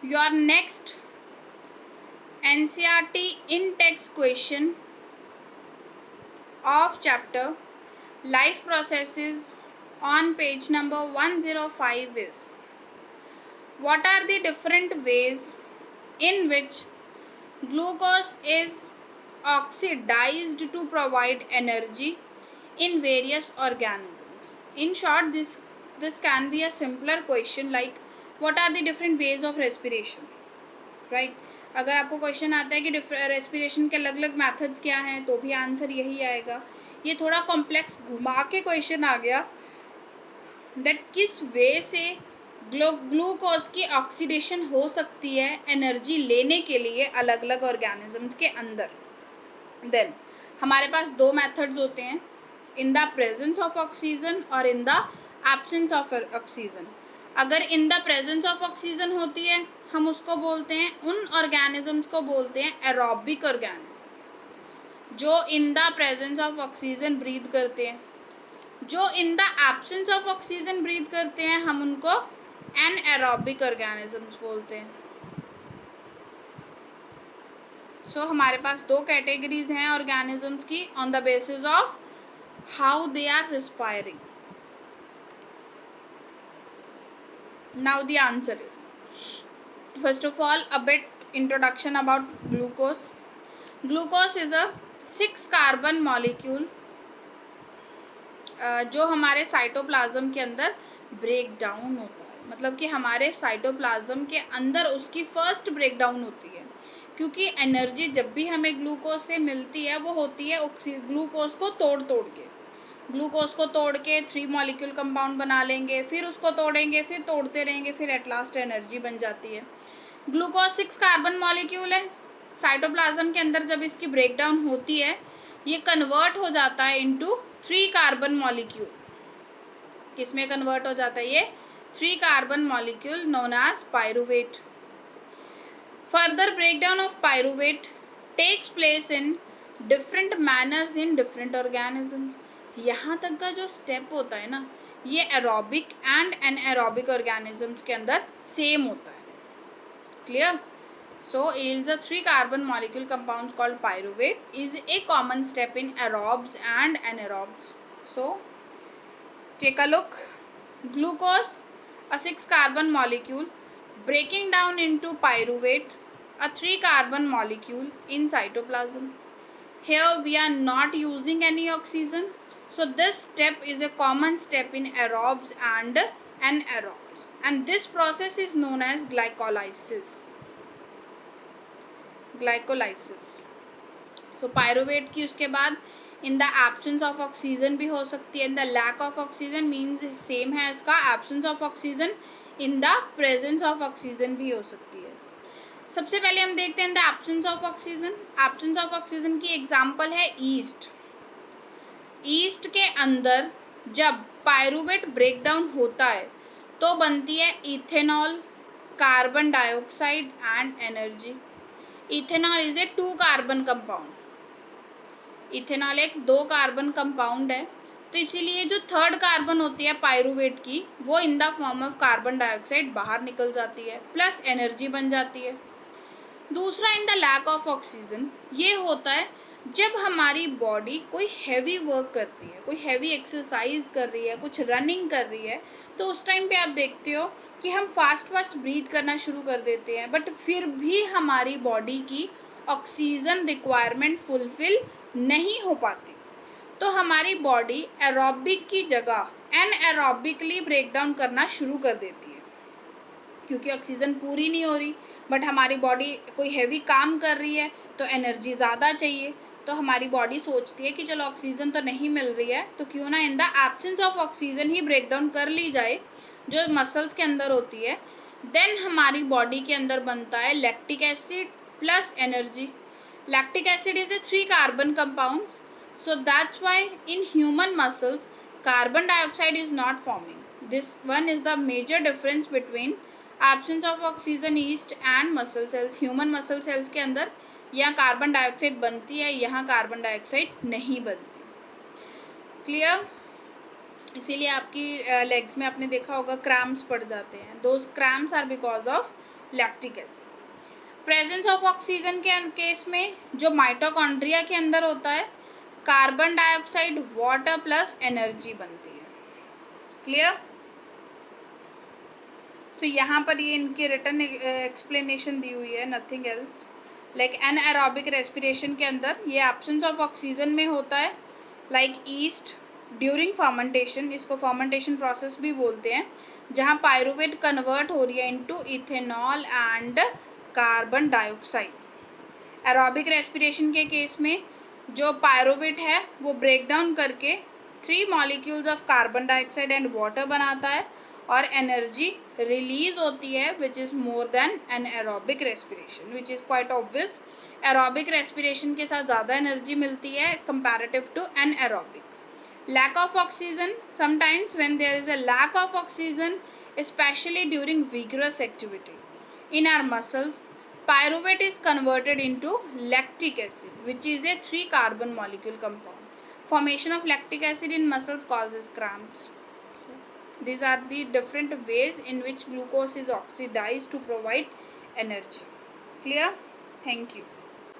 Your next NCERT in-text question of chapter Life Processes on page number 105 is: what are the different ways in which glucose is oxidized to provide energy in various organisms? In short, this can be a simpler question like what are the different ways of respiration, right? अगर आपको question आता है कि respiration के अलग अलग methods क्या हैं तो भी आंसर यही आएगा. ये थोड़ा कॉम्प्लेक्स घुमा के क्वेश्चन आ गया दैट किस वे से ग्लूकोज की ऑक्सीडेशन हो सकती है एनर्जी लेने के लिए अलग अलग ऑर्गेनिजम्स के अंदर. देन हमारे पास दो मेथड्स होते हैं, in the presence of oxygen और in the absence of oxygen. अगर in the presence of oxygen होती है हम उसको बोलते हैं, उन ऑर्गेनिजम्स को बोलते हैं एरोबिक ऑर्गेनिज्म, जो in the presence of oxygen breathe करते हैं. जो in the absence of oxygen breathe करते हैं हम उनको एनएरोबिक ऑर्गेनिजम्स बोलते हैं. सो हमारे पास दो कैटेगरीज हैं ऑर्गेनिजम्स की on the basis of how they are respiring. Now the answer is, first of all, a bit introduction about glucose. Glucose is a 6 carbon molecule जो हमारे साइटोप्लाज्म के अंदर ब्रेक डाउन होता है. मतलब कि हमारे साइटोप्लाज्म के अंदर उसकी फर्स्ट ब्रेक डाउन होती है, क्योंकि एनर्जी जब भी हमें ग्लूकोज से मिलती है वो होती है ग्लूकोज को तोड़ के. ग्लूकोज को तोड़ के 3 मॉलिक्यूल कंपाउंड बना लेंगे, फिर उसको तोड़ेंगे, फिर तोड़ते रहेंगे, फिर एट लास्ट एनर्जी बन जाती है. ग्लूकोज 6 कार्बन मॉलिक्यूल है. साइटोप्लाज्म के अंदर जब इसकी ब्रेकडाउन होती है ये कन्वर्ट हो जाता है इनटू 3 कार्बन मॉलिक्यूल. किसमें कन्वर्ट हो जाता है ये? 3 carbon molecule known as pyruvate. Further breakdown of pyruvate takes place in different manners in different organisms. यहाँ तक का जो स्टेप होता है ना ये एरोबिक एंड एनएरोबिक ऑर्गेनिजम्स के अंदर सेम होता है. Clear? So yields a 3 carbon molecule compounds called pyruvate is a common step in aerobes and anaerobes. So take a look. Glucose, a 6 carbon molecule breaking down into pyruvate, a 3 carbon molecule in cytoplasm. Here we are not using any oxygen, so this step is a common step in aerobes and anaerobes, and this process is known as glycolysis. So pyruvate की उसके बाद in the absence of oxygen भी हो सकती है. in the lack of oxygen means same है इसका, absence of oxygen. in the presence of oxygen भी हो सकती है. सबसे पहले हम देखते हैं the absence of oxygen. Absence of oxygen की एग्जाम्पल है ईस्ट. ईस्ट के अंदर जब पायरूवेट ब्रेकडाउन होता है तो बनती है ethanol, carbon dioxide and energy. Ethanol is a 2 carbon compound. Ethanol एक 2 कार्बन कंपाउंड है, तो इसीलिए जो 3rd कार्बन होती है पायरूवेट की वो in the form of carbon dioxide बाहर निकल जाती है, प्लस एनर्जी बन जाती है. दूसरा in the lack of oxygen ये होता है जब हमारी बॉडी कोई हैवी वर्क करती है, कोई हैवी एक्सरसाइज कर रही है, कुछ रनिंग कर रही है, तो उस टाइम पे आप देखते हो कि हम फास्ट ब्रीथ करना शुरू कर देते हैं, बट फिर भी हमारी बॉडी की ऑक्सीजन रिक्वायरमेंट फुलफिल नहीं हो पाती. तो हमारी बॉडी एरोबिक की जगह एनएरोबिकली ब्रेकडाउन करना शुरू कर देती है, क्योंकि ऑक्सीजन पूरी नहीं हो रही, बट हमारी बॉडी कोई हैवी काम कर रही है तो एनर्जी ज़्यादा चाहिए. तो हमारी बॉडी सोचती है कि चलो ऑक्सीजन तो नहीं मिल रही है तो क्यों ना इन the absence of oxygen he breakdown कर ली जाए, जो मसल्स के अंदर होती है. देन हमारी बॉडी के अंदर बनता है lactic acid plus energy. Lactic acid is a 3 carbon compounds, so that's why in human muscles carbon dioxide is not forming. This one is the major difference between absence of oxygen yeast and muscle cells. Human muscle cells के अंदर यहाँ carbon dioxide बनती है, यहाँ carbon dioxide नहीं बनती. Clear? इसीलिए आपकी लेग्स में आपने देखा होगा क्रैम्प्स पड़ जाते हैं. Those cramps are because of lactic acid. Presence of oxygen के केस में जो माइटोकॉन्ड्रिया के अंदर होता है, carbon dioxide, water plus energy बनती है। क्लियर? सो यहाँ पर ये इनकी रिटर्न एक्सप्लेनेशन दी हुई है, nothing else. Like anaerobic respiration के अंदर ये एब्सेंस ऑफ ऑक्सीजन में होता है, लाइक ईस्ट ड्यूरिंग फर्मेंटेशन, इसको फर्मेंटेशन प्रोसेस भी बोलते हैं, जहाँ पायरुवेट कन्वर्ट हो रही है into ethanol and carbon dioxide. Aerobic respiration के केस में जो पायरुवेट है वो ब्रेक डाउन करके 3 molecules of carbon dioxide and water बनाता है और एनर्जी रिलीज होती है, which is more than N aerobic respiration, which is quite obvious. Aerobic respiration के साथ ज़्यादा एनर्जी मिलती है comparative to anaerobic. Lack of oxygen, sometimes when there is a lack of oxygen, especially during vigorous activity in our muscles, pyruvate is converted into lactic acid, which is a 3 carbon molecule compound. Formation of lactic acid in muscles causes cramps. These are the different ways in which glucose is oxidized to provide energy. Clear? Thank you.